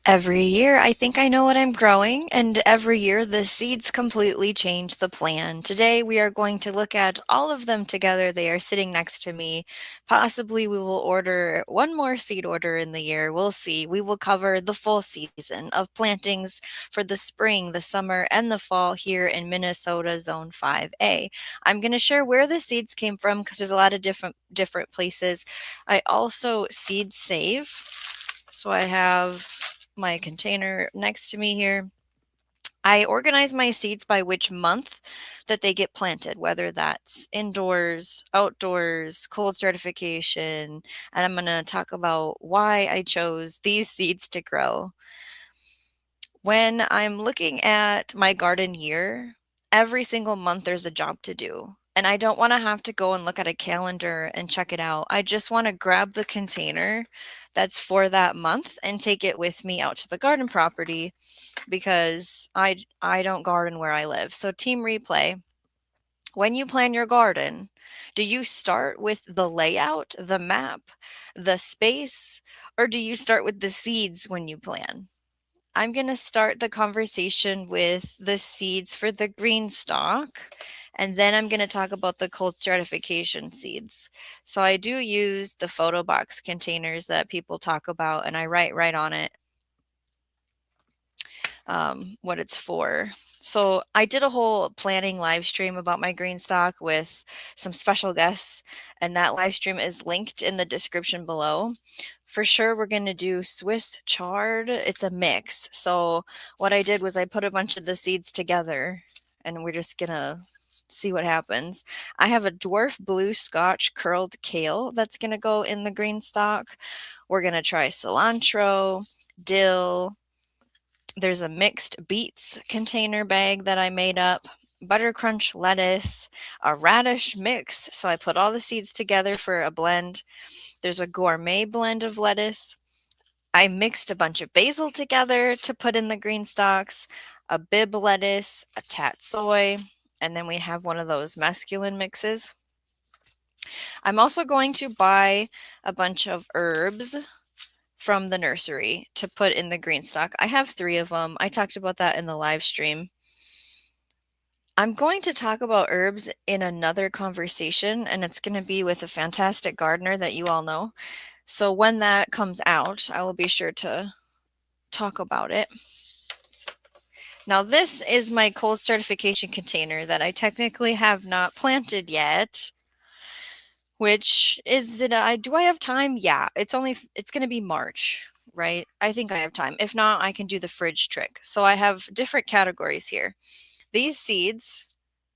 Every year, I think I know what I'm growing, and every year the seeds completely change the plan. Today, we are going to look at all of them together. They are sitting next to me. Possibly, we will order one more seed order in the year. We'll see. We will cover the full season of plantings for the spring, the summer, and the fall here in Minnesota Zone 5A. I'm going to share where the seeds came from because there's a lot of different places. I also seed save. So I have my container next to me here. I organize my seeds by which month that they get planted, whether that's indoors, outdoors, cold certification, and I'm going to talk about why I chose these seeds to grow. When I'm looking at my garden year, every single month there's a job to do. And I don't want to have to go and look at a calendar and check it out. I just want to grab the container that's for that month and take it with me out to the garden property because I don't garden where I live. So team replay, when you plan your garden, do you start with the layout, the map, the space, or do you start with the seeds when you plan? I'm going to start the conversation with the seeds for the green stalk, and then I'm going to talk about the cold stratification seeds. So I do use the photo box containers that people talk about, and I write right on it what it's for. So I did a whole planning live stream about my green stock with some special guests, and that live stream is linked in the description below. For sure, we're going to do Swiss chard. It's a mix. So what I did was I put a bunch of the seeds together, and we're just going to see what happens. I have a dwarf blue Scotch curled kale that's going to go in the green stock. We're going to try cilantro, dill. There's a mixed beets container bag that I made up, butter crunch lettuce, a radish mix. So I put all the seeds together for a blend. There's a gourmet blend of lettuce. I mixed a bunch of basil together to put in the green stalks, a bib lettuce, a tatsoi, and then we have one of those masculine mixes. I'm also going to buy a bunch of herbs from the nursery to put in the green stock. I have 3 of them. I talked about that in the live stream. I'm going to talk about herbs in another conversation, and it's going to be with a fantastic gardener that you all know. So when that comes out, I will be sure to talk about it. Now, this is my cold certification container that I technically have not planted yet. Which is it? Do I have time? Yeah, it's going to be March, right? I think I have time. If not, I can do the fridge trick. So I have different categories here. These seeds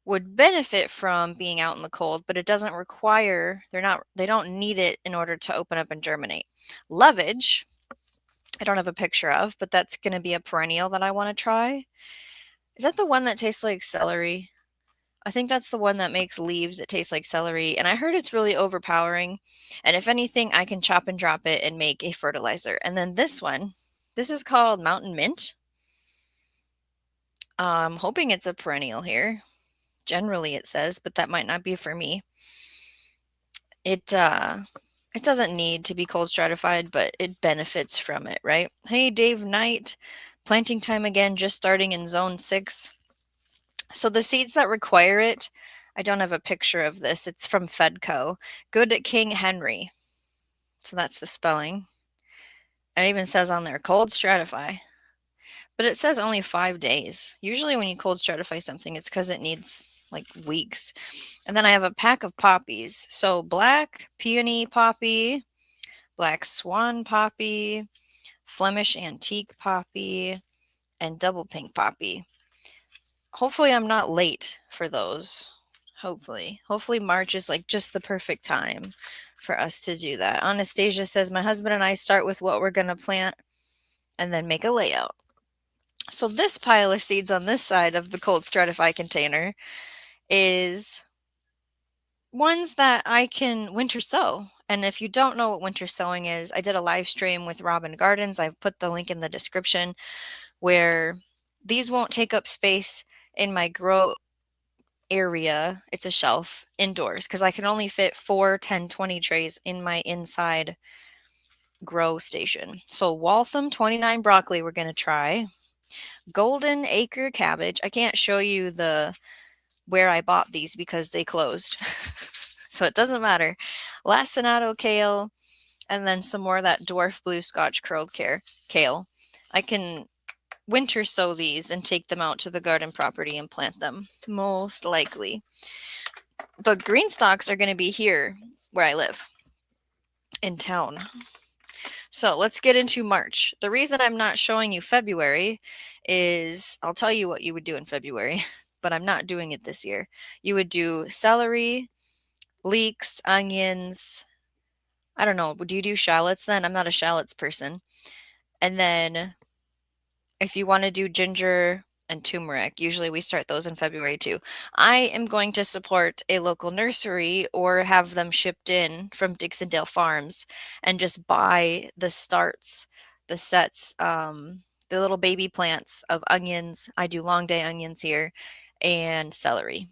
would benefit from being out in the cold, but it doesn't require, they don't need it in order to open up and germinate. Lovage, I don't have a picture of, but that's going to be a perennial that I want to try. Is that the one that tastes like celery? I think that's the one that makes leaves that taste like celery, and I heard it's really overpowering, and if anything, I can chop and drop it and make a fertilizer. And then this one, this is called Mountain Mint. I'm hoping it's a perennial here. Generally it says, but that might not be for me. It doesn't need to be cold stratified, but it benefits from it, right? Hey, Dave Knight, planting time again, just starting in zone 6. So the seeds that require it, I don't have a picture of this. It's from Fedco. Good King Henry. So that's the spelling. It even says on there cold stratify. But it says only 5 days. Usually when you cold stratify something, it's because it needs like weeks. And then I have a pack of poppies. So black peony poppy, black swan poppy, Flemish antique poppy, and double pink poppy. Hopefully I'm not late for those. Hopefully March is like just the perfect time for us to do that. Anastasia says my husband and I start with what we're going to plant and then make a layout. So this pile of seeds on this side of the cold stratify container is ones that I can winter sow. And if you don't know what winter sowing is, I did a live stream with Robin Gardens. I've put the link in the description where these won't take up space in my grow area. It's a shelf indoors because I can only fit 4, 10, 20 trays in my inside grow station. So Waltham 29 broccoli we're going to try. Golden Acre cabbage. I can't show you where I bought these because they closed. So it doesn't matter. Lacinato kale, and then some more of that dwarf blue Scotch curled kale. I can winter sow these and take them out to the garden property and plant them, most likely. The green stalks are going to be here where I live, in town. So let's get into March. The reason I'm not showing you February is I'll tell you what you would do in February, but I'm not doing it this year. You would do celery, leeks, onions. I don't know. Do you do shallots then? I'm not a shallots person. And then if you want to do ginger and turmeric, usually we start those in February too. I am going to support a local nursery or have them shipped in from Dixondale Farms and just buy the sets, the little baby plants of onions. I do long day onions here and celery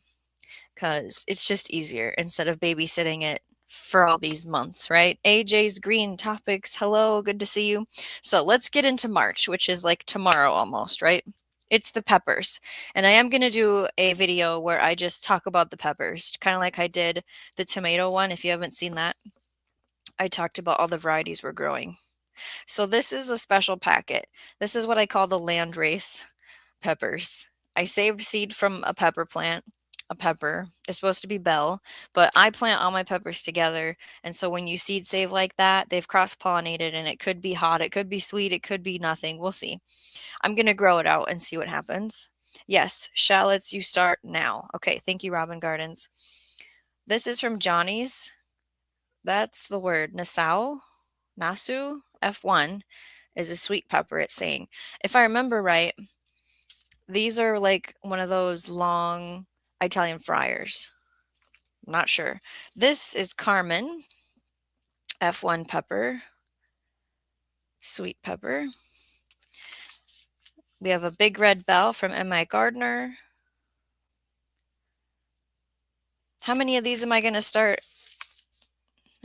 because it's just easier instead of babysitting it for all these months, right? AJ's Green Topics. Hello, good to see you. So let's get into March, which is like tomorrow almost, right? It's the peppers. And I am going to do a video where I just talk about the peppers, kind of like I did the tomato one. If you haven't seen that, I talked about all the varieties we're growing. So this is a special packet. This is what I call the landrace peppers. I saved seed from a pepper plant. A pepper is supposed to be bell, but I plant all my peppers together. And so when you seed save like that, they've cross-pollinated and it could be hot, it could be sweet, it could be nothing. We'll see. I'm going to grow it out and see what happens. Yes, shallots, you start now. Okay, thank you, Robin Gardens. This is from Johnny's. That's the word. Nasu F1 is a sweet pepper, it's saying. If I remember right, these are like one of those long Italian fryers. I'm not sure. This is Carmen F1 pepper, sweet pepper. We have a big red bell from M.I. Gardner. How many of these am I going to start?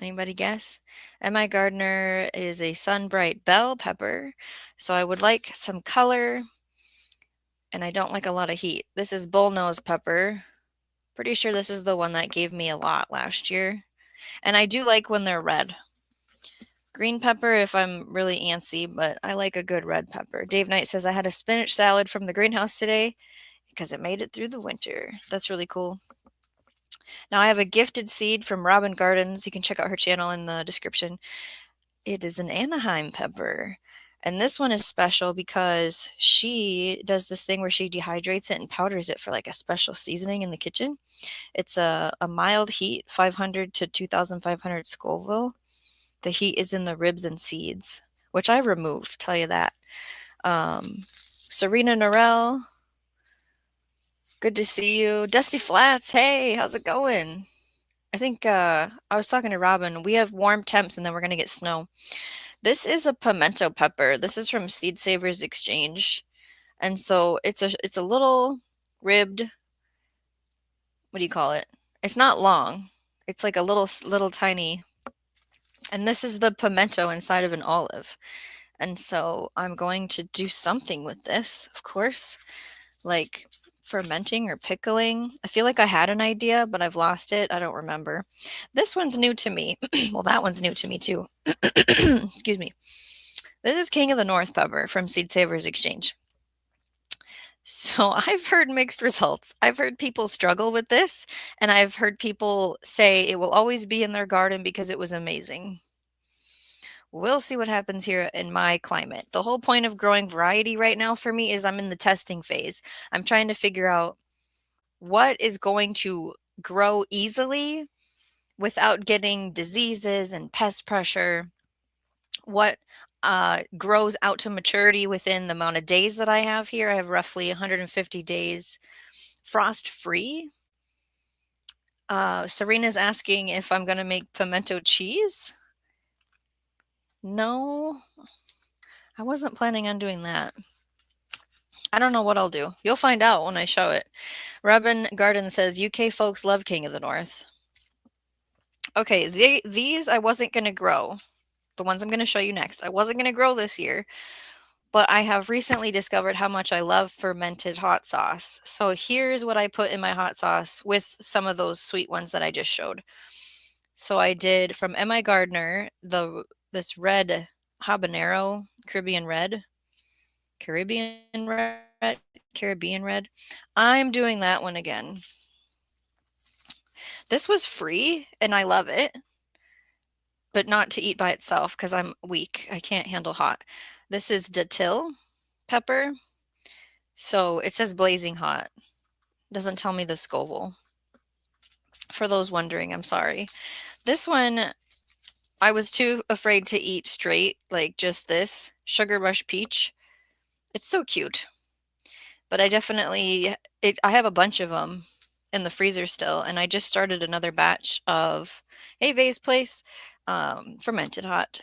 Anybody guess? M.I. Gardner is a sunbright bell pepper, so I would like some color, and I don't like a lot of heat. This is bullnose pepper. Pretty sure this is the one that gave me a lot last year, and I do like when they're red. Green pepper if I'm really antsy, but I like a good red pepper. Dave Knight says, I had a spinach salad from the greenhouse today because it made it through the winter. That's really cool. Now I have a gifted seed from Robin Gardens. You can check out her channel in the description. It is an Anaheim pepper. And this one is special because she does this thing where she dehydrates it and powders it for like a special seasoning in the kitchen. It's a mild heat, 500 to 2,500 Scoville. The heat is in the ribs and seeds, which I remove, tell you that. Serena Norell, good to see you. Dusty Flats, hey, how's it going? I think I was talking to Robin. We have warm temps and then we're going to get snow. This is a pimento pepper. This is from Seed Savers Exchange. And so it's a little ribbed, what do you call it? It's not long. It's like a little tiny. And this is the pimento inside of an olive. And so I'm going to do something with this, of course, like fermenting or pickling. I feel like I had an idea, but I've lost it. I don't remember. This one's new to me. Well, that one's new to me too. Excuse me. This is King of the North pepper from Seed Savers Exchange. So I've heard mixed results. I've heard people struggle with this, and I've heard people say it will always be in their garden because it was amazing. We'll see what happens here in my climate. The whole point of growing variety right now for me is I'm in the testing phase. I'm trying to figure out what is going to grow easily without getting diseases and pest pressure. What grows out to maturity within the amount of days that I have here. I have roughly 150 days frost free. Serena's asking if I'm going to make pimento cheese. No, I wasn't planning on doing that. I don't know what I'll do. You'll find out when I show it. Robin Garden says, UK folks love King of the North. Okay, these I wasn't going to grow. the ones I'm going to show you next, I wasn't going to grow this year, but I have recently discovered how much I love fermented hot sauce. So here's what I put in my hot sauce with some of those sweet ones that I just showed. So I did from M.I. Gardner, this red habanero, Caribbean red. I'm doing that one again. This was free and I love it, but not to eat by itself because I'm weak. I can't handle hot. This is datil pepper. So it says blazing hot. Doesn't tell me the Scoville. For those wondering, I'm sorry. This one, I was too afraid to eat straight, like just this Sugar Rush Peach. It's so cute. But I have a bunch of them in the freezer still, and I just started another batch of Vay's Place fermented hot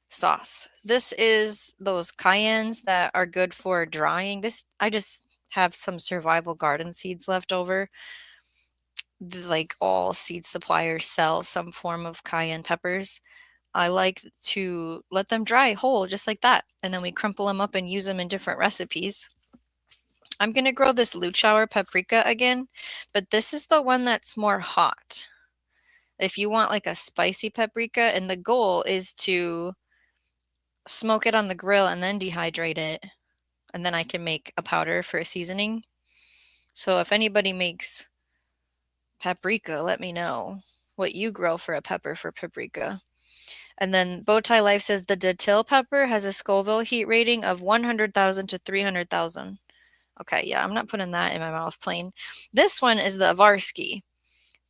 sauce. This is those cayennes that are good for drying. I just have some survival garden seeds left over. Like all seed suppliers sell some form of cayenne peppers. I like to let them dry whole just like that, and then we crumple them up and use them in different recipes. I'm going to grow this Luchauer paprika again, but this is the one that's more hot. If you want like a spicy paprika, and the goal is to smoke it on the grill and then dehydrate it, and then I can make a powder for a seasoning. So if anybody makes paprika, let me know what you grow for a pepper for paprika. And then Bowtie Life says the datil pepper has a Scoville heat rating of 100,000 to 300,000. Okay, yeah, I'm not putting that in my mouth plain. This one is the Avarsky.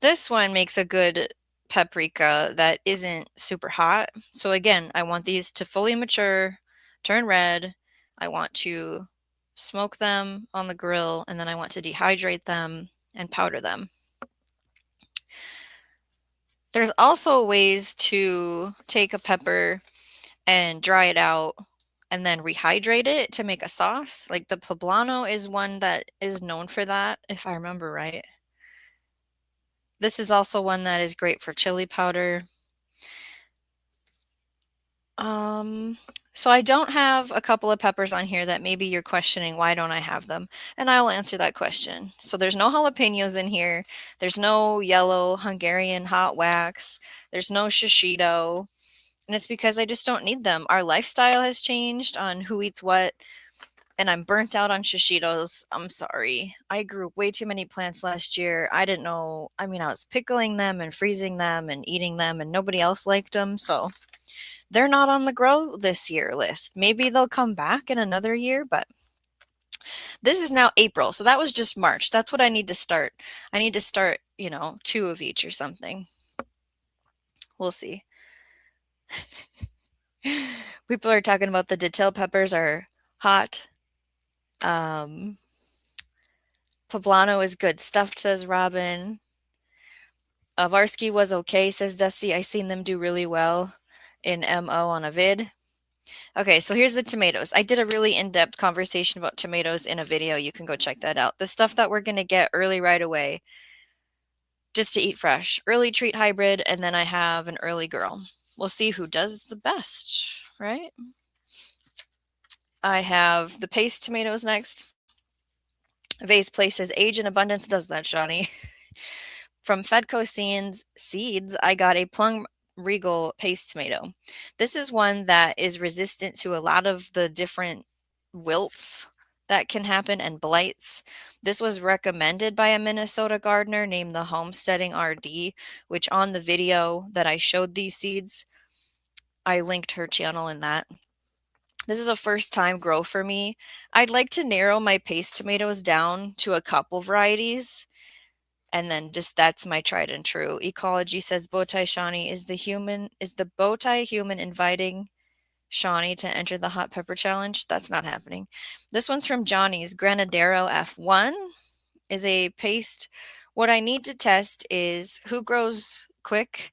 This one makes a good paprika that isn't super hot. So again, I want these to fully mature, turn red. I want to smoke them on the grill, and then I want to dehydrate them and powder them. There's also ways to take a pepper and dry it out and then rehydrate it to make a sauce. Like the poblano is one that is known for that, if I remember right. This is also one that is great for chili powder. So I don't have a couple of peppers on here that maybe you're questioning, why don't I have them? And I will answer that question. So there's no jalapenos in here. There's no yellow Hungarian hot wax. There's no shishito. And it's because I just don't need them. Our lifestyle has changed on who eats what, and I'm burnt out on shishitos. I'm sorry. I grew way too many plants last year. I didn't know. I mean, I was pickling them and freezing them and eating them, and nobody else liked them. So they're not on the grow this year list. Maybe they'll come back in another year, but this is now April. So that was just March. That's what I need to start. I need to start, 2 of each or something. We'll see. People are talking about the datil peppers are hot. Poblano is good stuff, says Robin. Varsky was okay, says Dusty. I seen them do really well in MO on a vid. Okay, so here's the tomatoes. I did a really in-depth conversation about tomatoes in a video. You can go check that out. The stuff that we're going to get early right away, just to eat fresh. Early treat hybrid, and then I have an early girl. We'll see who does the best, right? I have the paste tomatoes next. Vase Place says, age and abundance does that, Johnny. From Fedco Seeds, I got a Plum Regal paste tomato. This is one that is resistant to a lot of the different wilts that can happen and blights. This was recommended by a Minnesota gardener named the Homesteading RD, which on the video that I showed these seeds, I linked her channel in that. This is a first time grow for me. I'd like to narrow my paste tomatoes down to a couple varieties. And then that's my tried and true. Ecology says Bowtie Shawnee is the Bowtie human inviting Shawnee to enter the hot pepper challenge. That's not happening. This one's from Johnny's Granadero F1 is a paste. What I need to test is who grows quick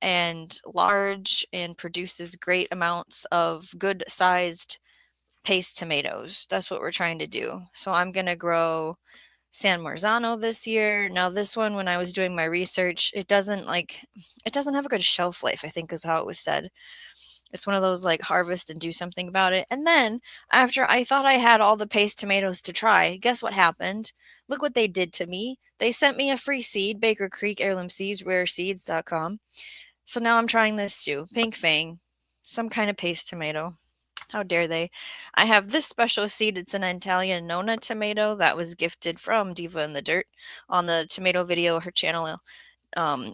and large and produces great amounts of good sized paste tomatoes. That's what we're trying to do. So I'm going to grow San Marzano this year. Now this one, when I was doing my research, it doesn't have a good shelf life, I think is how it was said. It's one of those like harvest and do something about it. And then after I thought I had all the paste tomatoes to try, guess what happened? Look what they did to me. They sent me a free seed, Baker Creek Heirloom Seeds, rareseeds.com. So now I'm trying this too. Pink Fang, some kind of paste tomato. How dare they? I have this special seed. It's an Italian Nona tomato that was gifted from Diva in the Dirt on the tomato video. Her channel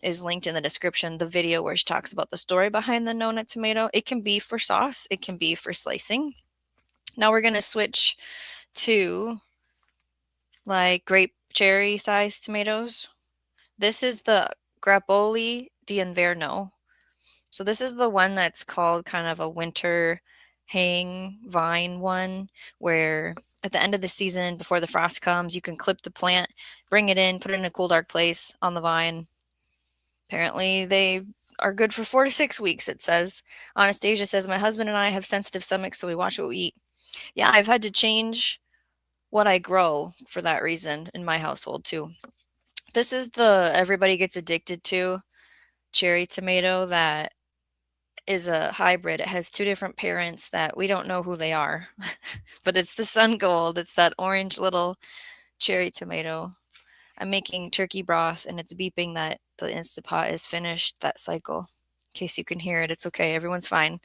is linked in the description. The video where she talks about the story behind the Nona tomato. It can be for sauce. It can be for slicing. Now we're going to switch to like grape cherry sized tomatoes. This is the Grappoli d'Inverno. So this is the one that's called kind of a winter hang vine one, where at the end of the season, before the frost comes, you can clip the plant, bring it in, put it in a cool, dark place on the vine. Apparently they are good for 4 to 6 weeks, it says. Anastasia says, my husband and I have sensitive stomachs, so we watch what we eat. Yeah, I've had to change what I grow for that reason in my household too. This is the everybody gets addicted to cherry tomato that is a hybrid. It has 2 different parents that we don't know who they are, but it's the Sun Gold. It's that orange little cherry tomato. I'm making turkey broth and it's beeping that the Instapot is finished, that cycle. In case you can hear it, it's okay. Everyone's fine.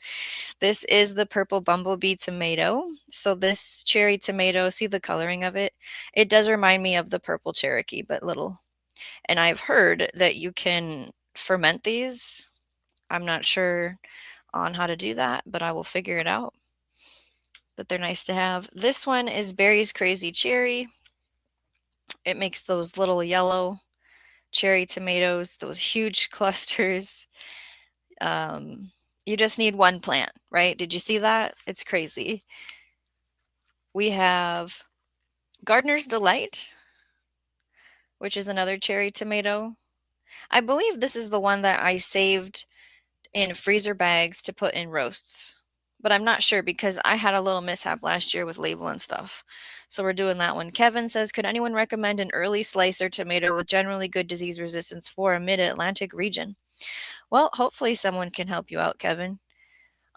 This is the purple bumblebee tomato. So this cherry tomato, see the coloring of it? It does remind me of the purple Cherokee, but little. And I've heard that you can ferment these. I'm not sure on how to do that, but I will figure it out. But they're nice to have. This one is Berry's Crazy Cherry. It makes those little yellow cherry tomatoes, those huge clusters. You just need one plant, right? Did you see that? It's crazy. We have Gardener's Delight, which is another cherry tomato. I believe this is the one that I saved in freezer bags to put in roasts, but I'm not sure because I had a little mishap last year with labeling stuff. So we're doing that one. Kevin says, could anyone recommend an early slicer tomato with generally good disease resistance for a mid-Atlantic region? Well, hopefully someone can help you out, Kevin.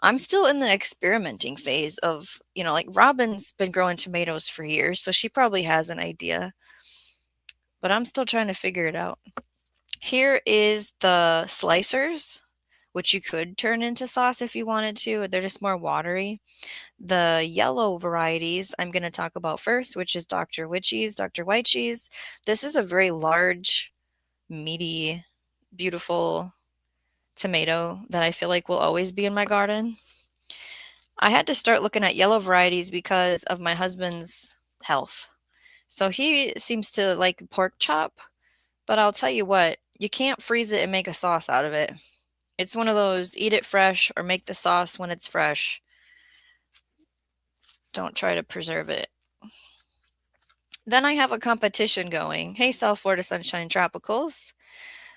I'm still in the experimenting phase of, like Robin's been growing tomatoes for years, so she probably has an idea, but I'm still trying to figure it out. Here is the slicers, which you could turn into sauce if you wanted to. They're just more watery. The yellow varieties I'm going to talk about first, which is Dr. White Cheese. This is a very large, meaty, beautiful tomato that I feel like will always be in my garden. I had to start looking at yellow varieties because of my husband's health. So he seems to like pork chop, but I'll tell you what, you can't freeze it and make a sauce out of it. It's one of those eat it fresh or make the sauce when it's fresh. Don't try to preserve it. Then I have a competition going. Hey, South Florida Sunshine Tropicals.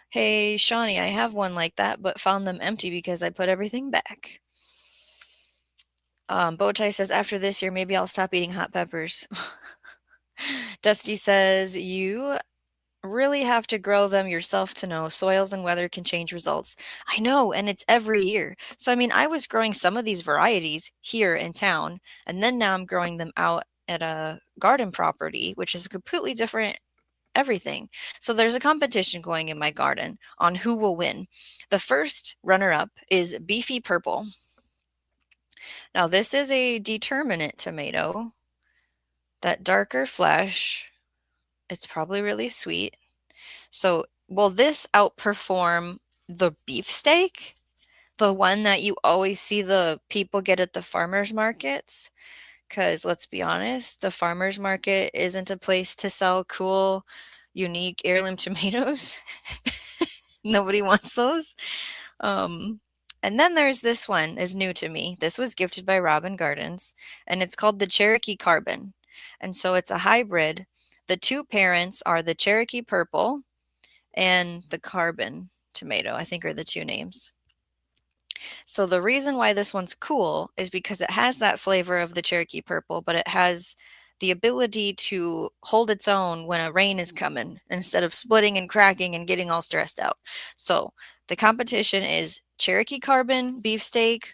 Hey, Shawnee, I have one like that, but found them empty because I put everything back. Bowtie says, after this year, maybe I'll stop eating hot peppers. Dusty says, you really have to grow them yourself to know soils and weather can change results. I know, and it's every year. So, I was growing some of these varieties here in town, and then now I'm growing them out at a garden property, which is a completely different everything. So there's a competition going in my garden on who will win. The first runner-up is Beefy Purple. Now, this is a determinate tomato. That darker flesh, it's probably really sweet. So will this outperform the beefsteak? The one that you always see the people get at the farmers markets? Because let's be honest, the farmers market isn't a place to sell cool, unique heirloom tomatoes. Nobody wants those. And then there's this one is new to me. This was gifted by Robin Gardens, and it's called the Cherokee Carbon. And so it's a hybrid. The 2 parents are the Cherokee Purple and the Carbon tomato, I think are the 2 names. So the reason why this one's cool is because it has that flavor of the Cherokee Purple, but it has the ability to hold its own when a rain is coming instead of splitting and cracking and getting all stressed out. So the competition is Cherokee Carbon beefsteak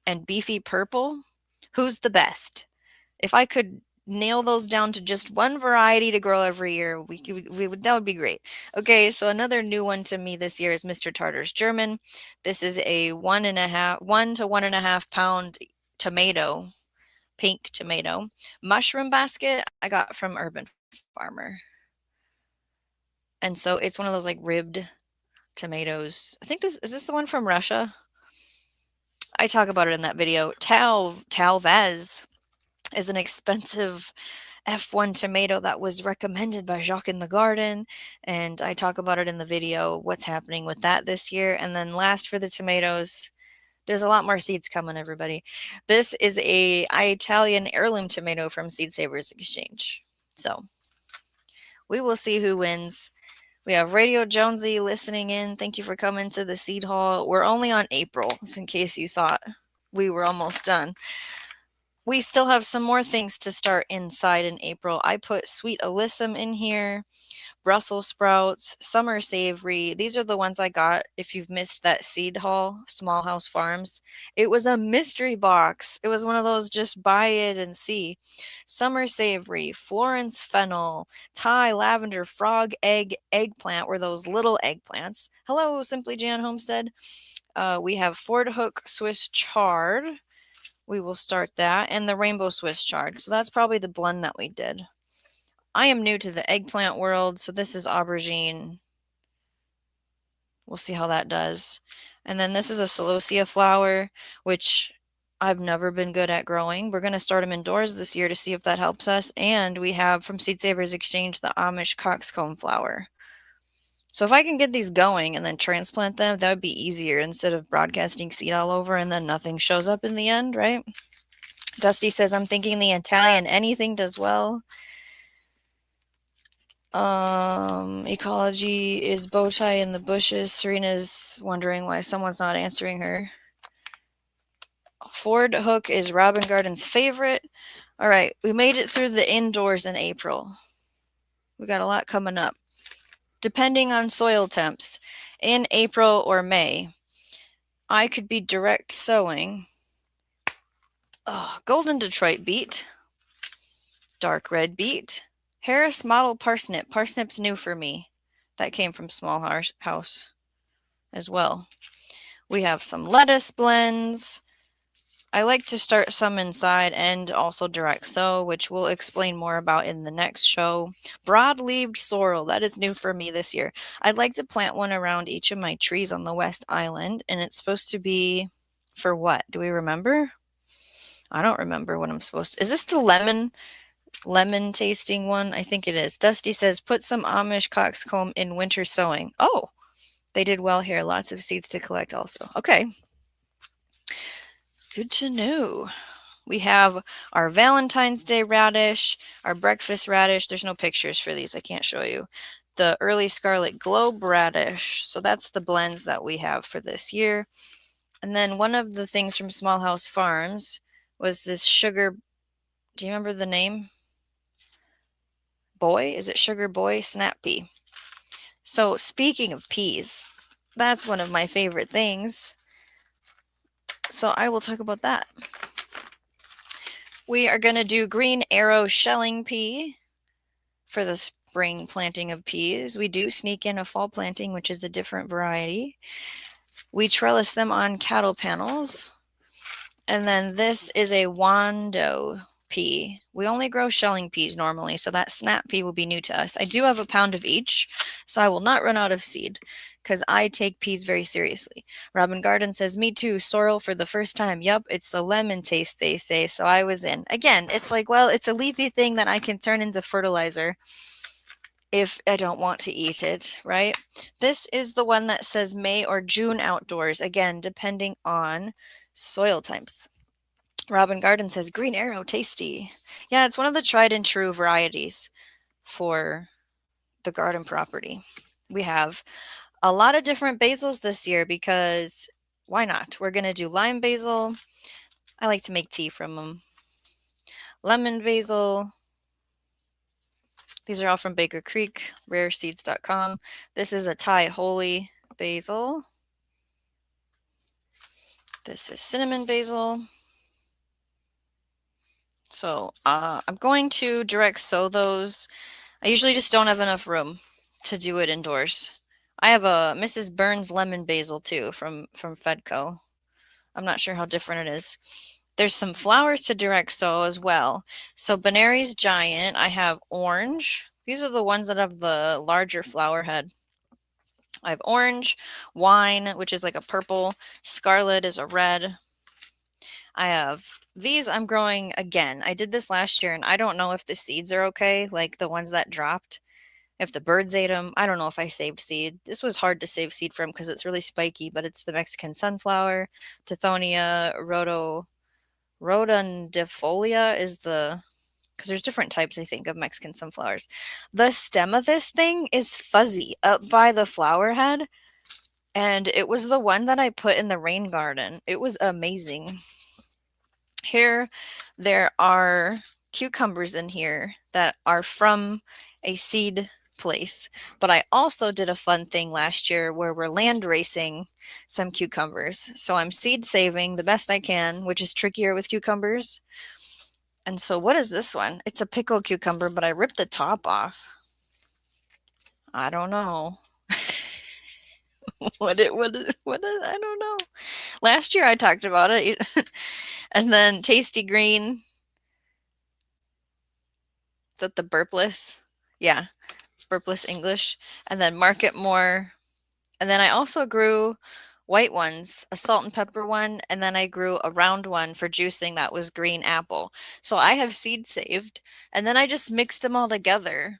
and beefy purple. Who's the best? If I could nail those down to just one variety to grow every year, we would that would be great. Okay, so another new one to me this year is Mr. Tartar's German. This is a 1 to 1.5 pound tomato, pink tomato mushroom basket I got from Urban Farmer. And so it's one of those like ribbed tomatoes. I think this is this the one from Russia? I talk about it in that video. Talvez is an expensive F1 tomato that was recommended by Jacques in the Garden, and I talk about it in the video, what's happening with that this year. And then last for the tomatoes, there's a lot more seeds coming, everybody. This is a Italian heirloom tomato from Seed Savers Exchange. So we will see who wins. We have Radio Jonesy listening in. Thank you for coming to the seed haul. We're only on April, just in case you thought we were almost done. We still have some more things to start inside in April. I put sweet alyssum in here, Brussels sprouts, summer savory. These are the ones I got if you've missed that seed haul, Small House Farms. It was a mystery box. It was one of those just buy it and see. Summer savory, Florence fennel, Thai lavender, frog egg, eggplant were those little eggplants. Hello, Simply Jan Homestead. We have Ford Hook Swiss chard. We will start that, and the rainbow Swiss chard. So that's probably the blend that we did. I am new to the eggplant world, so this is aubergine. We'll see how that does. And then this is a celosia flower, which I've never been good at growing. We're going to start them indoors this year to see if that helps us. And we have from Seed Savers Exchange the Amish coxcomb flower. So if I can get these going and then transplant them, that would be easier instead of broadcasting seed all over and then nothing shows up in the end, right? Dusty says, I'm thinking the Italian anything does well. Ecology is bow tie in the bushes. Serena's wondering why someone's not answering her. Ford Hook is Robin Garden's favorite. All right, we made it through the indoors in April. We got a lot coming up. Depending on soil temps, in April or May, I could be direct sowing golden Detroit beet, dark red beet, Harris model parsnip. Parsnip's new for me. That came from Small House as well. We have some lettuce blends. I like to start some inside and also direct sow, which we'll explain more about in the next show. Broad-leaved sorrel, that is new for me this year. I'd like to plant one around each of my trees on the West Island, and it's supposed to be for what? Do we remember? I don't remember what I'm supposed to. Is this the lemon tasting one? I think it is. Dusty says, put some Amish coxcomb in winter sowing. Oh, they did well here. Lots of seeds to collect also. Okay. Good to know. We have our Valentine's Day radish, our breakfast radish. There's no pictures for these. I can't show you. The early scarlet globe radish. So that's the blends that we have for this year. And then one of the things from Small House Farms was this sugar. Do you remember the name? Boy? Is it Sugar Boy? Snap pea. So speaking of peas, that's one of my favorite things. So I will talk about that. We are going to do green arrow shelling pea for the spring planting of peas. We do sneak in a fall planting, which is a different variety. We trellis them on cattle panels. And then this is a Wando pea. We only grow shelling peas normally, so that snap pea will be new to us. I do have a pound of each, so I will not run out of seed because I take peas very seriously. Robin Garden says, me too, sorrel for the first time. Yup, it's the lemon taste, they say, so I was in. Again, it's like, well, it's a leafy thing that I can turn into fertilizer if I don't want to eat it, right? This is the one that says May or June outdoors, again, depending on soil types. Robin Garden says, Green Arrow, tasty. Yeah, it's one of the tried and true varieties for the garden property. We have a lot of different basils this year because why not? We're going to do lime basil. I like to make tea from them. Lemon basil. These are all from Baker Creek, rareseeds.com. This is a Thai holy basil. This is cinnamon basil. So I'm going to direct sow those. I usually just don't have enough room to do it indoors. I have a Mrs. Burns lemon basil too from Fedco. I'm not sure how different it is. There's some flowers to direct sow as well. So Benary's giant, I have orange. These are the ones that have the larger flower head. I have orange, wine, which is like a purple, scarlet is a red. I have these I'm growing again. I did this last year and I don't know if the seeds are okay, like the ones that dropped. If the birds ate them, I don't know if I saved seed. This was hard to save seed from because it's really spiky, but it's the Mexican sunflower, Tithonia rhodandifolia is the, because there's different types, I think, of Mexican sunflowers. The stem of this thing is fuzzy up by the flower head, and it was the one that I put in the rain garden. It was amazing. Here, there are cucumbers in here that are from a seed place. But I also did a fun thing last year where we're land racing some cucumbers. So I'm seed saving the best I can, which is trickier with cucumbers. And so what is this one? It's a pickled cucumber, but I ripped the top off. I don't know. what I don't know. Last year I talked about it. And then Tasty Green. Is that the burpless? Yeah, burpless English. And then Market More. And then I also grew white ones, a salt and pepper one, and then I grew a round one for juicing that was green apple. So I have seed saved, and then I just mixed them all together,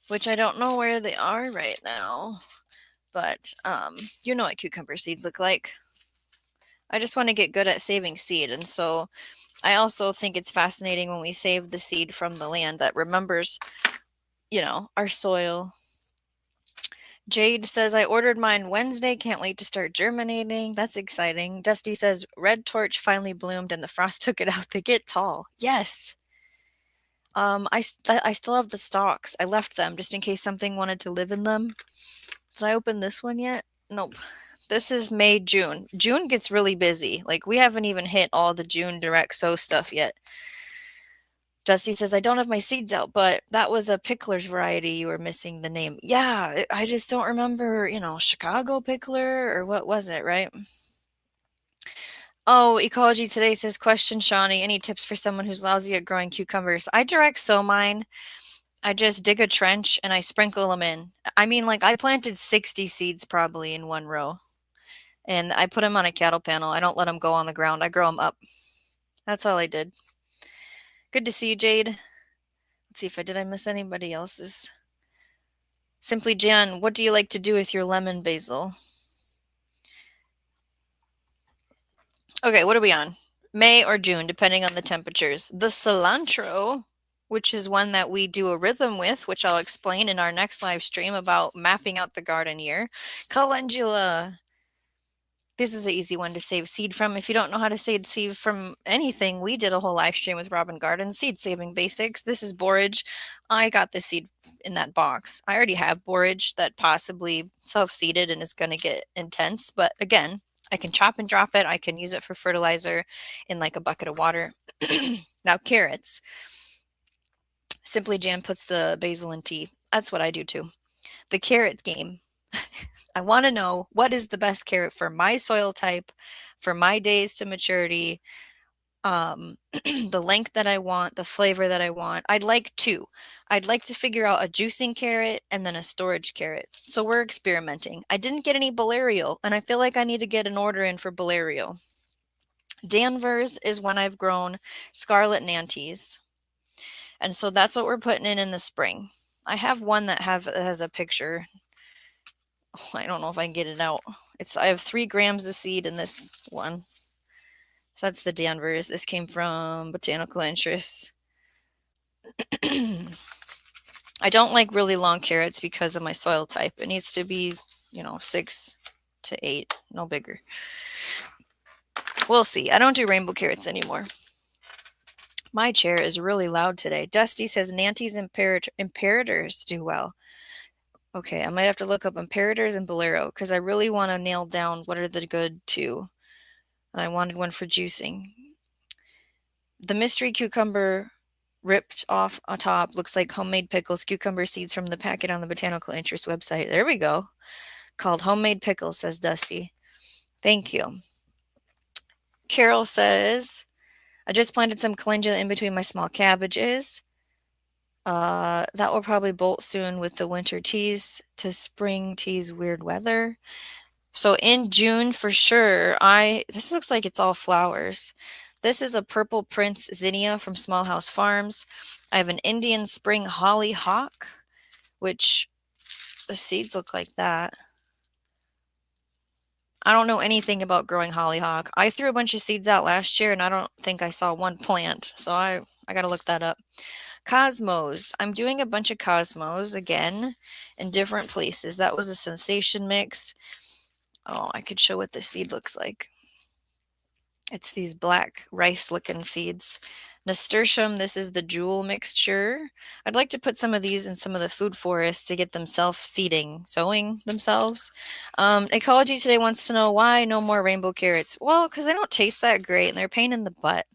which I don't know where they are right now. But you know what cucumber seeds look like. I just want to get good at saving seed, and so I also think it's fascinating when we save the seed from the land that remembers, our soil. Jade says, I ordered mine Wednesday. Can't wait to start germinating. That's exciting. Dusty says, red torch finally bloomed and the frost took it out. They get tall. Yes. I still have the stalks. I left them just in case something wanted to live in them. Did I open this one yet? Nope. This is May, June. June gets really busy. Like, we haven't even hit all the June direct sow stuff yet. Dusty says, I don't have my seeds out, but that was a pickler's variety. You were missing the name. Yeah, I just don't remember, Chicago pickler or what was it, right? Oh, Ecology Today says, question, Shawnee, any tips for someone who's lousy at growing cucumbers? I direct sow mine. I just dig a trench and I sprinkle them in. I mean, like, I planted 60 seeds probably in one row. And I put them on a cattle panel. I don't let them go on the ground. I grow them up. That's all I did. Good to see you, Jade. Let's see if did I miss anybody else's. Simply Jan, what do you like to do with your lemon basil? Okay, what are we on? May or June, depending on the temperatures. The cilantro, which is one that we do a rhythm with, which I'll explain in our next live stream about mapping out the garden year. Calendula. This is an easy one to save seed from. If you don't know how to save seed from anything, we did a whole live stream with Robin Garden, seed saving basics. This is borage. I got the seed in that box. I already have borage that possibly self-seeded and is going to get intense. But again, I can chop and drop it. I can use it for fertilizer in like a bucket of water. Now carrots. Simply Jam puts the basil in tea. That's what I do too. The carrots game. I want to know what is the best carrot for my soil type, for my days to maturity, the length that I want, the flavor that I want. I'd like two. I'd like to figure out a juicing carrot and then a storage carrot. So we're experimenting. I didn't get any Balerio, and I feel like I need to get an order in for Balerio. Danvers is when I've grown Scarlet Nantes. And so that's what we're putting in the spring. I have one that has a picture. I don't know if I can get it out. I have 3 grams of seed in this one. So that's the Danvers. This came from Botanical Interests. I don't like really long carrots because of my soil type. It needs to be, 6 to 8, no bigger. We'll see. I don't do rainbow carrots anymore. My chair is really loud today. Dusty says Nantes imperators do well. Okay, I might have to look up imperators and Bolero because I really want to nail down what are the good two. and I wanted one for juicing. The mystery cucumber ripped off on top looks like homemade pickles, cucumber seeds from the packet on the Botanical Interest website. There we go. Called homemade pickles, says Dusty. Thank you. Carol says, I just planted some calendula in between my small cabbages. That will probably bolt soon with the winter teas to spring teas weird weather. So in June for sure, this looks like it's all flowers. This is a purple Prince zinnia from Small House Farms. I have an Indian spring hollyhock, which the seeds look like that. I don't know anything about growing hollyhock. I threw a bunch of seeds out last year and I don't think I saw one plant, so I got to look that up. Cosmos. I'm doing a bunch of cosmos again in different places. That was a sensation mix. Oh, I could show what the seed looks like. It's these black rice-looking seeds. Nasturtium, this is the jewel mixture. I'd like to put some of these in some of the food forests to get them self-seeding, sowing themselves. Ecology Today wants to know why no more rainbow carrots. Well, because they don't taste that great and they're a pain in the butt.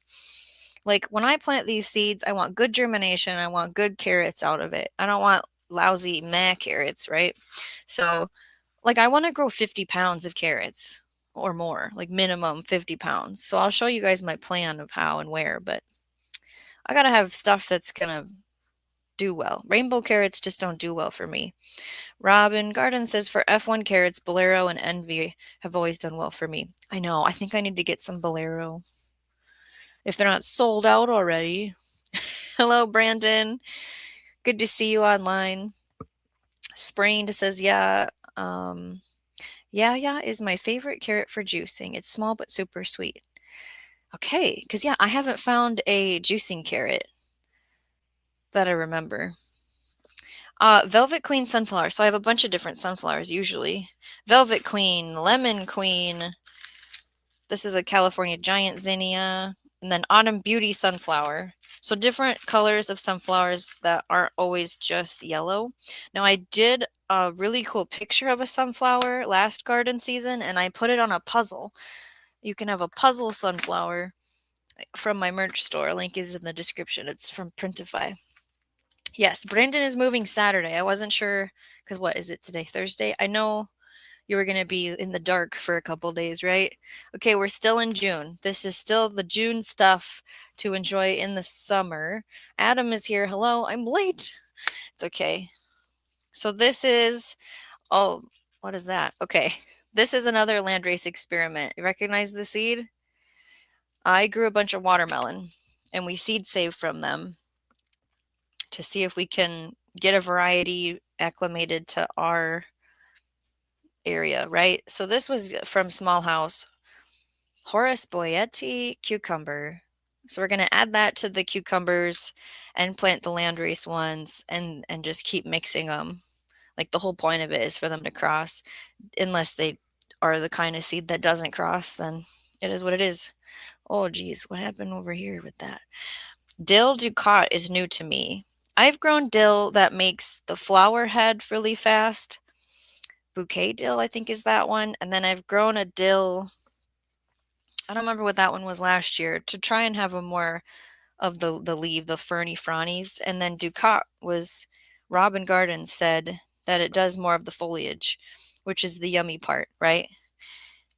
Like when I plant these seeds, I want good germination. I want good carrots out of it. I don't want lousy meh carrots, right? So, like, I want to grow 50 pounds of carrots or more, like minimum 50 pounds. So I'll show you guys my plan of how and where, but I got to have stuff that's going to do well. Rainbow carrots just don't do well for me. Robin Garden says for F1 carrots, Bolero and Envy have always done well for me. I know. I think I need to get some Bolero if they're not sold out already. Hello, Brandon. Good to see you online. Sprained says, yeah. Yeah is my favorite carrot for juicing. It's small but super sweet. Okay, because yeah, I haven't found a juicing carrot that I remember. Velvet Queen sunflower. So I have a bunch of different sunflowers usually. Velvet Queen, Lemon Queen. This is a California Giant Zinnia. And then Autumn Beauty sunflower. So different colors of sunflowers that aren't always just yellow. Now I did a really cool picture of a sunflower last garden season and I put it on a puzzle. You can have a puzzle sunflower from my merch store. Link is in the description. It's from Printify. Yes, Brandon is moving Saturday. I wasn't sure because what is it today? Thursday? I know you were going to be in the dark for a couple days, right? Okay, we're still in June. This is still the June stuff to enjoy in the summer. Adam is here. Hello, I'm late. It's okay. So this is, oh, what is that? Okay, this is another landrace experiment. You recognize the seed? I grew a bunch of watermelon and we seed save from them to see if we can get a variety acclimated to our area, right? So this was from Small House. Horace Boyetti cucumber. So we're going to add that to the cucumbers and plant the landrace ones and just keep mixing them. Like the whole point of it is for them to cross. Unless they are the kind of seed that doesn't cross, then it is what it is. Oh geez, what happened over here with that? Dill Ducat is new to me. I've grown dill that makes the flower head really fast. Bouquet dill, I think is that one. And then I've grown a dill, I don't remember what that one was last year, to try and have a more of the leaf, the ferny fronnies. And then Ducat was, Robin Gardens said that it does more of the foliage, which is the yummy part, right?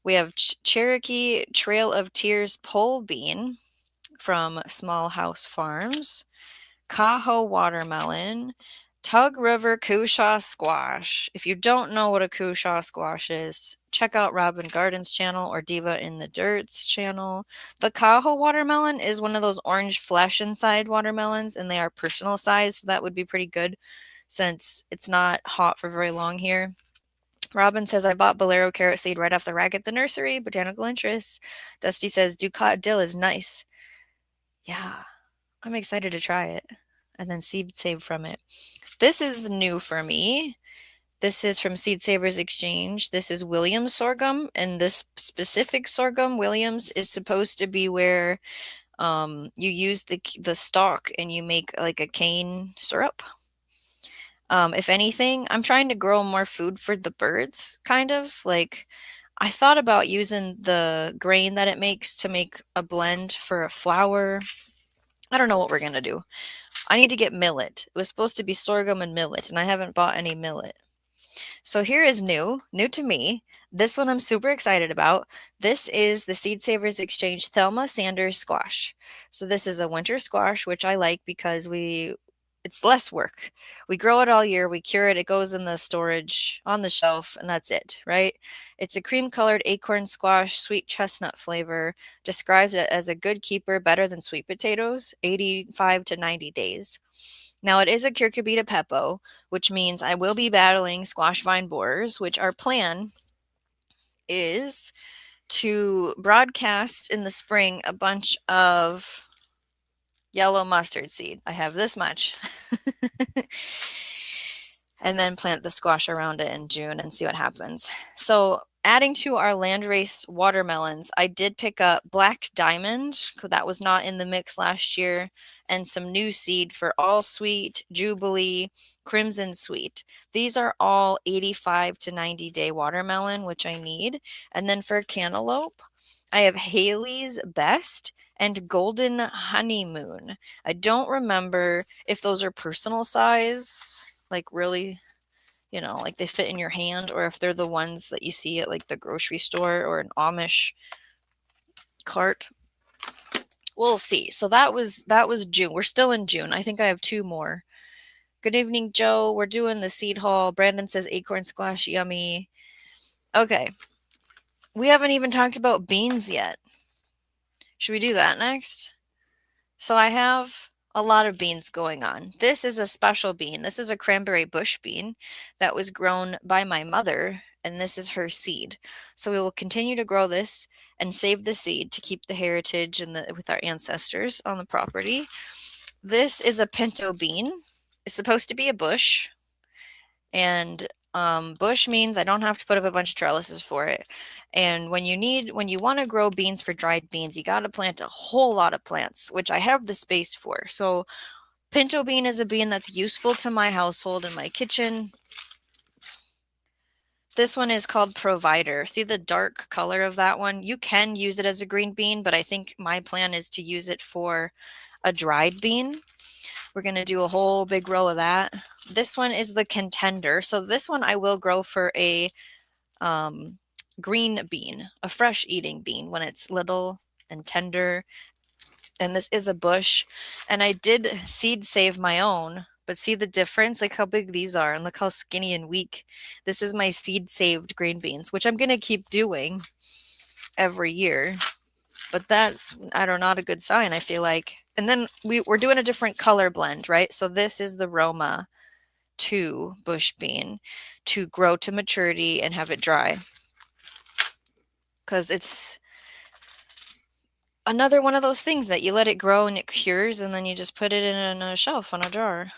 We have Cherokee Trail of Tears pole bean from Small House Farms, Cajo watermelon, Tug River Cushaw squash. If you don't know what a Cushaw squash is, check out Robin Gardens channel or Diva in the Dirt's channel. The Cajo watermelon is one of those orange flesh inside watermelons, and they are personal size, so that would be pretty good since it's not hot for very long here. Robin says, I bought Bolero carrot seed right off the rack at the nursery. Botanical interests. Dusty says, Ducat dill is nice. Yeah, I'm excited to try it. And then seed save from it. This is new for me. This is from Seed Savers Exchange. This is Williams sorghum. And this specific sorghum, Williams, is supposed to be where you use the stalk and you make like a cane syrup. If anything, I'm trying to grow more food for the birds, kind of. Like, I thought about using the grain that it makes to make a blend for a flour. I don't know what we're going to do. I need to get millet. It was supposed to be sorghum and millet, and I haven't bought any millet. So here is new to me. This one I'm super excited about. This is the Seed Savers Exchange Thelma Sanders squash. So this is a winter squash, which I like because it's less work. We grow it all year, we cure it, it goes in the storage on the shelf, and that's it, right? It's a cream-colored acorn squash, sweet chestnut flavor, describes it as a good keeper, better than sweet potatoes, 85 to 90 days. Now it is a cucurbita pepo, which means I will be battling squash vine borers, which our plan is to broadcast in the spring a bunch of yellow mustard seed. I have this much. And then plant the squash around it in June and see what happens. So adding to our landrace watermelons, I did pick up Black Diamond, because that was not in the mix last year, and some new seed for All Sweet, Jubilee, Crimson Sweet. These are all 85 to 90 day watermelon, which I need. And then for cantaloupe, I have Haley's Best and Golden Honeymoon. I don't remember if those are personal size, like really, like they fit in your hand, or if they're the ones that you see at like the grocery store or an Amish cart. We'll see. So that was June. We're still in June. I think I have 2 more. Good evening, Joe. We're doing the seed haul. Brandon says acorn squash, yummy. Okay. We haven't even talked about beans yet. Should we do that next? So I have a lot of beans going on. This is a special bean. This is a cranberry bush bean that was grown by my mother, and this is her seed. So we will continue to grow this and save the seed to keep the heritage and with our ancestors on the property. This is a pinto bean. It's supposed to be a bush, and bush means I don't have to put up a bunch of trellises for it. And when you want to grow beans for dried beans, you got to plant a whole lot of plants, which I have the space for. So pinto bean is a bean that's useful to my household and my kitchen. This one is called Provider. See the dark color of that one? You can use it as a green bean, but I think my plan is to use it for a dried bean. We're going to do a whole big row of that. This one is the Contender. So this one I will grow for a green bean, a fresh eating bean when it's little and tender. And this is a bush. And I did seed save my own, but see the difference? Like how big these are, and look how skinny and weak. This is my seed saved green beans, which I'm going to keep doing every year. But that's, I don't know, not a good sign, I feel like. And then we're doing a different color blend, right? So this is the Roma 2 bush bean to grow to maturity and have it dry. Because it's another one of those things that you let it grow and it cures, and then you just put it in a shelf on a jar.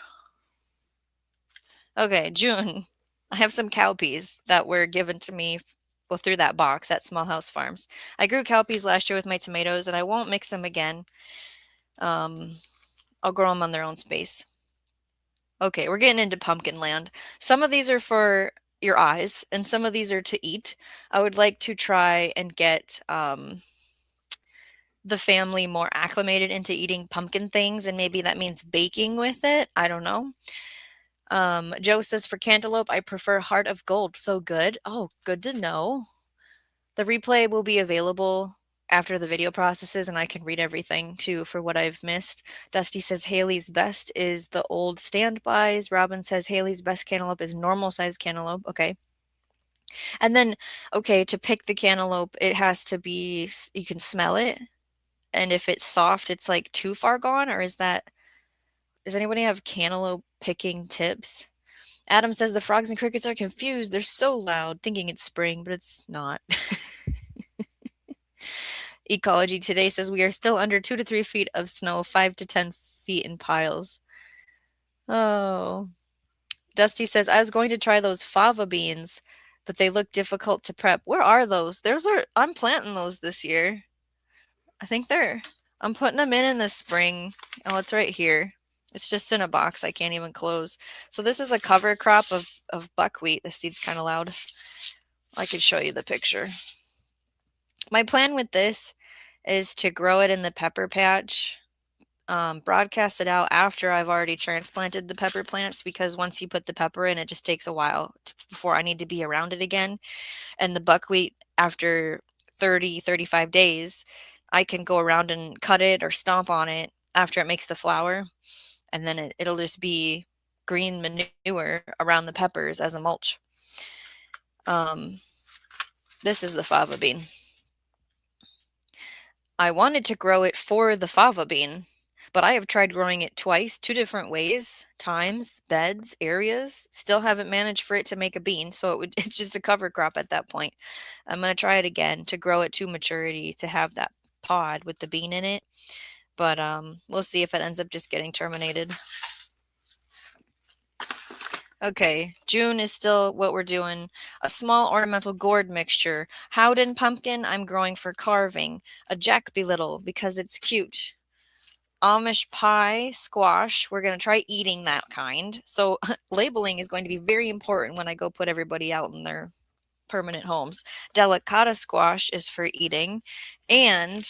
Okay, June. I have some cowpeas that were given to me through that box at Small House Farms. I grew cowpeas last year with my tomatoes, and I won't mix them again. I'll grow them on their own space. Okay, we're getting into pumpkin land. Some of these are for your eyes, and some of these are to eat. I would like to try and get the family more acclimated into eating pumpkin things, and maybe that means baking with it. I don't know. Joe says for cantaloupe, I prefer Heart of Gold. So good. Oh, good to know. The replay will be available after the video processes, and I can read everything too for what I've missed. Dusty says Haley's Best is the old standbys. Robin says Haley's Best cantaloupe is normal size cantaloupe. Okay. And then, okay, to pick the cantaloupe, it has to be, you can smell it. And if it's soft, it's like too far gone, or does anybody have cantaloupe picking tips? Adam says the frogs and crickets are confused. They're so loud, thinking it's spring, but it's not. Ecology Today says we are still under 2 to 3 feet of snow, 5 to 10 feet in piles. Oh. Dusty says, I was going to try those fava beans, but they look difficult to prep. Where are those? I'm planting those this year. I think I'm putting them in the spring. Oh, it's right here. It's just in a box I can't even close. So this is a cover crop of buckwheat. The seed's kind of loud. I could show you the picture. My plan with this is to grow it in the pepper patch, broadcast it out after I've already transplanted the pepper plants because once you put the pepper in, it just takes a while before I need to be around it again. And the buckwheat, after 30, 35 days, I can go around and cut it or stomp on it after it makes the flour. And then it'll just be green manure around the peppers as a mulch. Um, this is the fava bean. I wanted to grow it for the fava bean, but I have tried growing it twice, two different ways, times, beds, areas. Still haven't managed for it to make a bean, so it's just a cover crop at that point. I'm going to try it again to grow it to maturity to have that pod with the bean in it. But we'll see if it ends up just getting terminated. Okay, June is still what we're doing. A small ornamental gourd mixture. Howden pumpkin, I'm growing for carving. A jack belittle because it's cute. Amish pie squash, we're going to try eating that kind. So labeling is going to be very important when I go put everybody out in their permanent homes. Delicata squash is for eating. And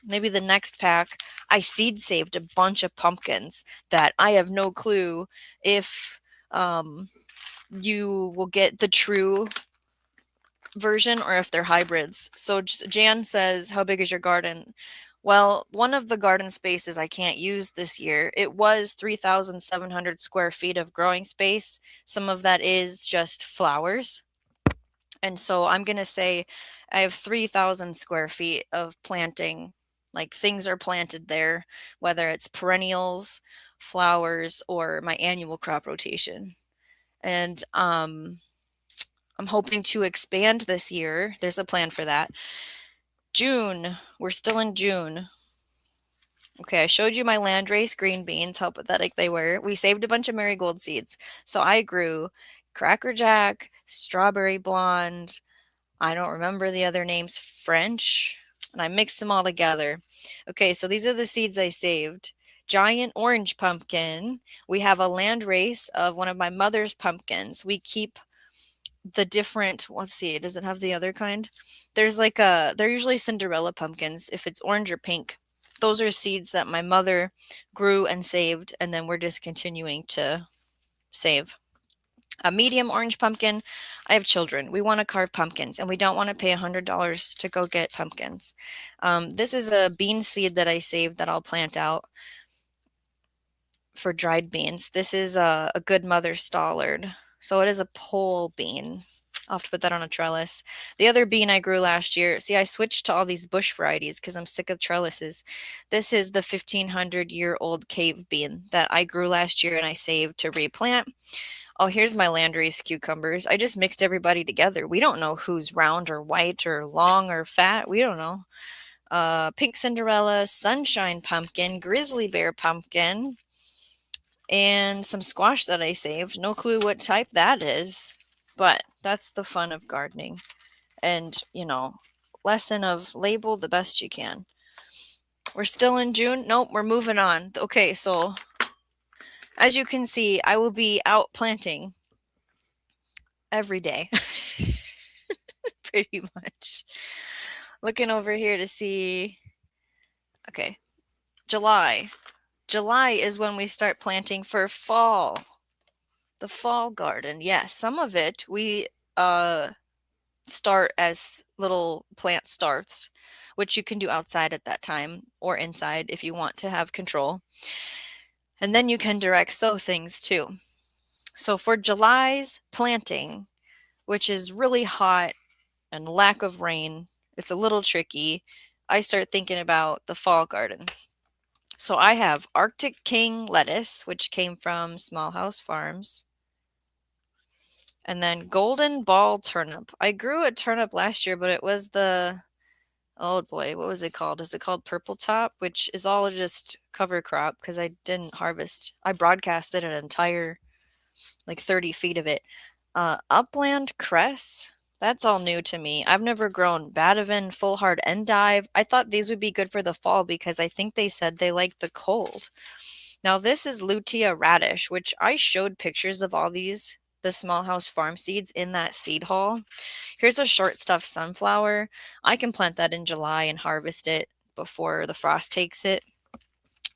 maybe the next pack, I seed saved a bunch of pumpkins that I have no clue if you will get the true version or if they're hybrids. So Jan says, how big is your garden? Well, one of the garden spaces I can't use this year, it was 3,700 square feet of growing space. Some of that is just flowers. And so I'm going to say I have 3,000 square feet of planting. Like things are planted there, whether it's perennials, flowers, or my annual crop rotation. And I'm hoping to expand this year. There's a plan for that. June, we're still in June. Okay, I showed you my landrace green beans, how pathetic they were. We saved a bunch of marigold seeds. So I grew Cracker Jack, Strawberry Blonde, I don't remember the other names, French, and I mixed them all together. Okay, so these are the seeds I saved. Giant orange pumpkin. We have a landrace of one of my mother's pumpkins. We keep the different, let's see, does it have the other kind? There's like they're usually Cinderella pumpkins if it's orange or pink. Those are seeds that my mother grew and saved, and then we're just continuing to save. A medium orange pumpkin. I have children. We want to carve pumpkins, and we don't want to pay $100 to go get pumpkins. This is a bean seed that I saved that I'll plant out for dried beans. This is a good mother Stallard. So it is a pole bean. I'll have to put that on a trellis. The other bean I grew last year, see, I switched to all these bush varieties because I'm sick of trellises. This is the 1,500-year-old cave bean that I grew last year and I saved to replant. Oh, here's my landrace cucumbers. I just mixed everybody together. We don't know who's round or white or long or fat. We don't know. Pink Cinderella, sunshine pumpkin, grizzly bear pumpkin, and some squash that I saved. No clue what type that is, but that's the fun of gardening. And, lesson of label the best you can. We're still in June. Nope, we're moving on. Okay, so as you can see, I will be out planting every day. Pretty much. Looking over here to see. Okay. July. July is when we start planting for fall. The fall garden. Yes, some of it we start as little plant starts, which you can do outside at that time or inside if you want to have control. And then you can direct sow things too. So for July's planting, which is really hot and lack of rain, it's a little tricky. I start thinking about the fall garden. So I have Arctic King lettuce, which came from Small House Farms. And then golden ball turnip. I grew a turnip last year, but it was oh boy, what was it called? Is it called purple top, which is all just cover crop because I didn't harvest. I broadcasted an entire 30 feet of it. Upland cress. That's all new to me. I've never grown Batavan, full hard endive. I thought these would be good for the fall because I think they said they like the cold. Now this is lutea radish, which I showed pictures of all these the Small House Farm seeds in that seed haul. Here's a short stuffed sunflower. I can plant that in July and harvest it before the frost takes it.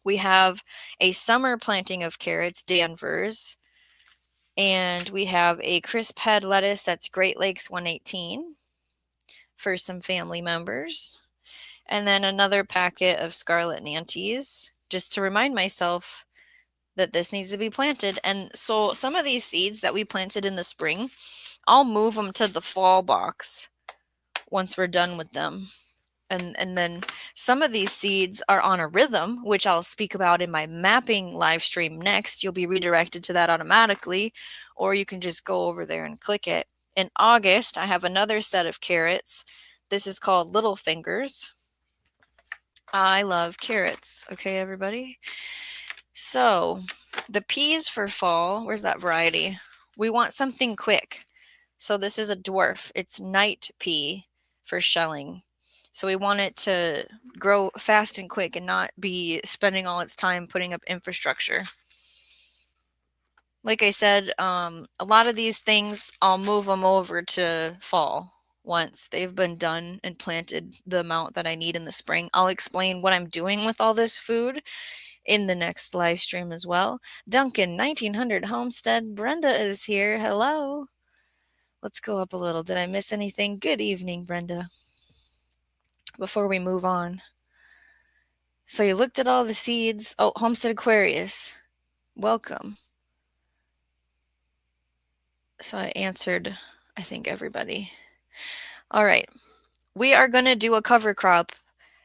We have a summer planting of carrots, Danvers, and we have a crisp head lettuce that's Great Lakes 118 for some family members. And then another packet of Scarlet Nantes, just to remind myself that this needs to be planted. And so some of these seeds that we planted in the spring, I'll move them to the fall box once we're done with them. And then some of these seeds are on a rhythm, which I'll speak about in my mapping live stream next. You'll be redirected to that automatically, or you can just go over there and click it. In August, I have another set of carrots. This is called Little Fingers. I love carrots. Okay, everybody? So, the peas for fall, where's that variety? We want something quick. So this is a dwarf. It's night pea for shelling. So we want it to grow fast and quick and not be spending all its time putting up infrastructure. Like I said, a lot of these things, I'll move them over to fall once they've been done and planted the amount that I need in the spring. I'll explain what I'm doing with all this food in the next live stream as well. Duncan, 1900 Homestead. Brenda is here. Hello. Let's go up a little. Did I miss anything? Good evening, Brenda. Before we move on. So you looked at all the seeds. Oh, Homestead Aquarius. Welcome. So I answered, I think, everybody. All right. We are going to do a cover crop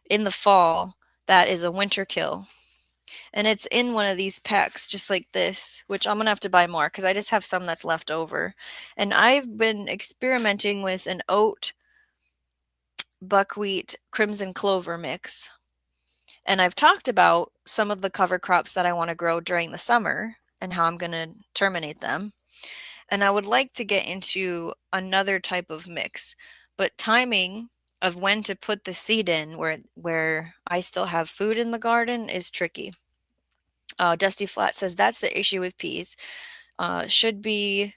in the fall that is a winter kill. And it's in one of these packs, just like this, which I'm going to have to buy more because I just have some that's left over. And I've been experimenting with an oat, buckwheat, crimson clover mix. And I've talked about some of the cover crops that I want to grow during the summer and how I'm going to terminate them. And I would like to get into another type of mix, but timing of when to put the seed in where I still have food in the garden is tricky. Dusty Flat says that's the issue with peas. Should be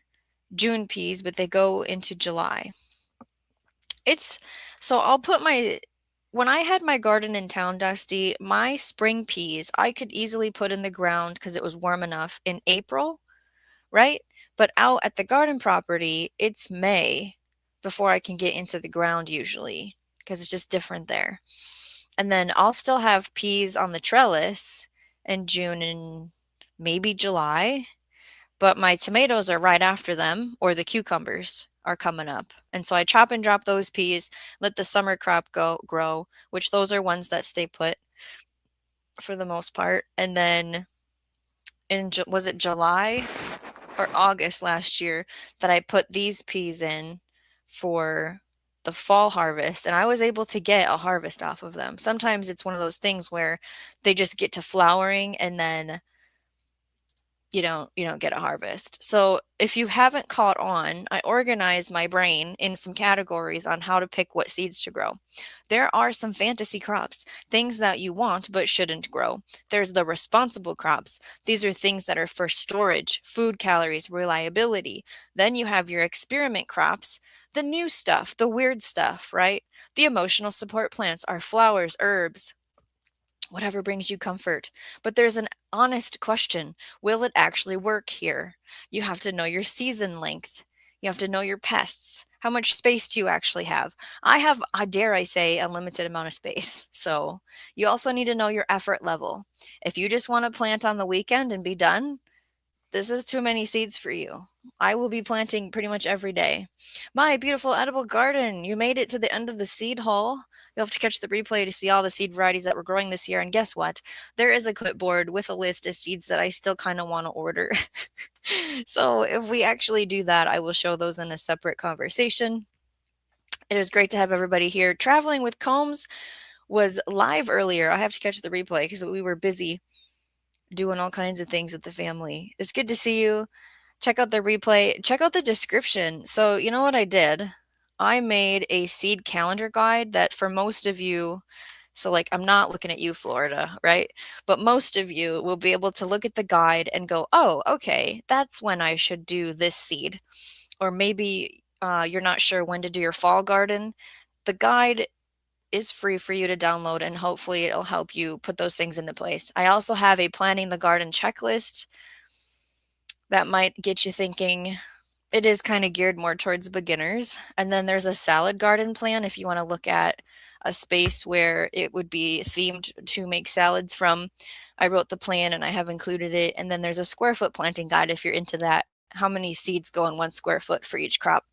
June peas, but they go into July. I'll put when I had my garden in town, Dusty, my spring peas, I could easily put in the ground because it was warm enough in April, right? But out at the garden property, it's May before I can get into the ground usually because it's just different there. And then I'll still have peas on the trellis in June and maybe July, but my tomatoes are right after them, or the cucumbers are coming up. And so I chop and drop those peas, let the summer crop grow, which those are ones that stay put for the most part. And then was it July or August last year that I put these peas in for the fall harvest, and I was able to get a harvest off of them. Sometimes it's one of those things where they just get to flowering and then you don't get a harvest. So if you haven't caught on, I organize my brain in some categories on how to pick what seeds to grow. There are some fantasy crops, things that you want but shouldn't grow. There's the responsible crops. These are things that are for storage, food calories, reliability. Then you have your experiment crops, the new stuff, the weird stuff, right? The emotional support plants are flowers, herbs, whatever brings you comfort. But there's an honest question. Will it actually work here? You have to know your season length. You have to know your pests. How much space do you actually have? I have, dare I say, a limited amount of space. So you also need to know your effort level. If you just want to plant on the weekend and be done, this is too many seeds for you. I will be planting pretty much every day. My beautiful edible garden, you made it to the end of the seed haul. You'll have to catch the replay to see all the seed varieties that we're growing this year. And guess what? There is a clipboard with a list of seeds that I still kind of want to order. So if we actually do that, I will show those in a separate conversation. It is great to have everybody here. Traveling with Combs was live earlier. I have to catch the replay because we were busy doing all kinds of things with the family. It's good to see you. Check out the replay. Check out the description. So you know what I did? I made a seed calendar guide that for most of you So, like, I'm not looking at you, Florida, right? But most of you will be able to look at the guide and go, oh, okay, that's when I should do this seed. Or maybe you're not sure when to do your fall garden. The guide is free for you to download, and hopefully it'll help you put those things into place. I also have a planning the garden checklist that might get you thinking. It is kind of geared more towards beginners. And then there's a salad garden plan if you want to look at a space where it would be themed to make salads from. I wrote the plan and I have included it. And then there's a square foot planting guide if you're into that. How many seeds go in 1 square foot for each crop?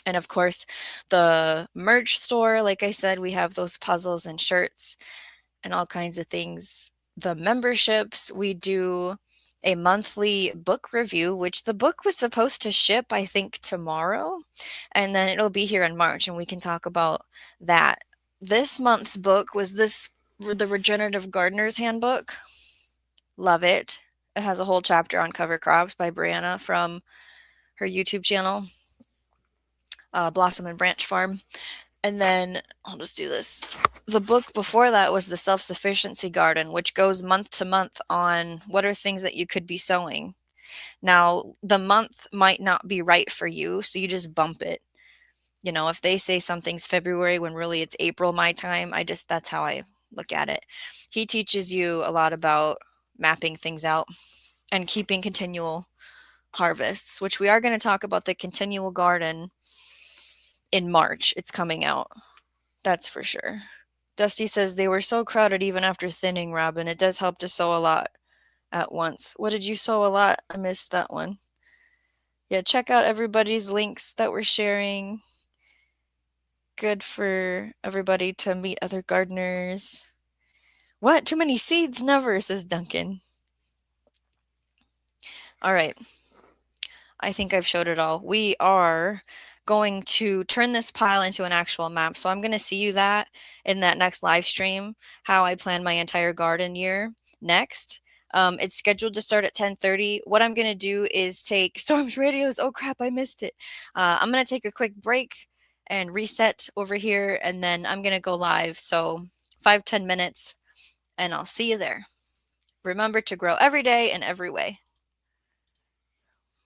And of course, the merch store, like I said, we have those puzzles and shirts and all kinds of things. The memberships, we do a monthly book review, which the book was supposed to ship, I think, tomorrow. And then it'll be here in March, and we can talk about that. This month's book was the Regenerative Gardener's Handbook. Love it. It has a whole chapter on cover crops by Brianna from her YouTube channel, Blossom and Branch Farm. And then I'll just do this. The book before that was The Self-Sufficiency Garden, which goes month to month on what are things that you could be sowing. Now, the month might not be right for you, so you just bump it. You know, if they say something's February when really it's April my time, that's how I look at it. He teaches you a lot about mapping things out and keeping continual harvests, which we are going to talk about the continual garden in March. It's coming out. That's for sure. Dusty says they were so crowded even after thinning, Robin. It does help to sow a lot at once. What did you sow a lot? I missed that one. Yeah, check out everybody's links that we're sharing. Good for everybody to meet other gardeners. What? Too many seeds? Never, says Duncan. All right. I think I've showed it all. We are going to turn this pile into an actual map. So I'm going to see you that in that next live stream, how I plan my entire garden year next. It's scheduled to start at 10:30. What I'm going to do is take Storm's radios. Oh crap, I missed it. I'm going to take a quick break and reset over here, and then I'm going to go live. So 5-10 minutes, and I'll see you there. Remember to grow every day in every way.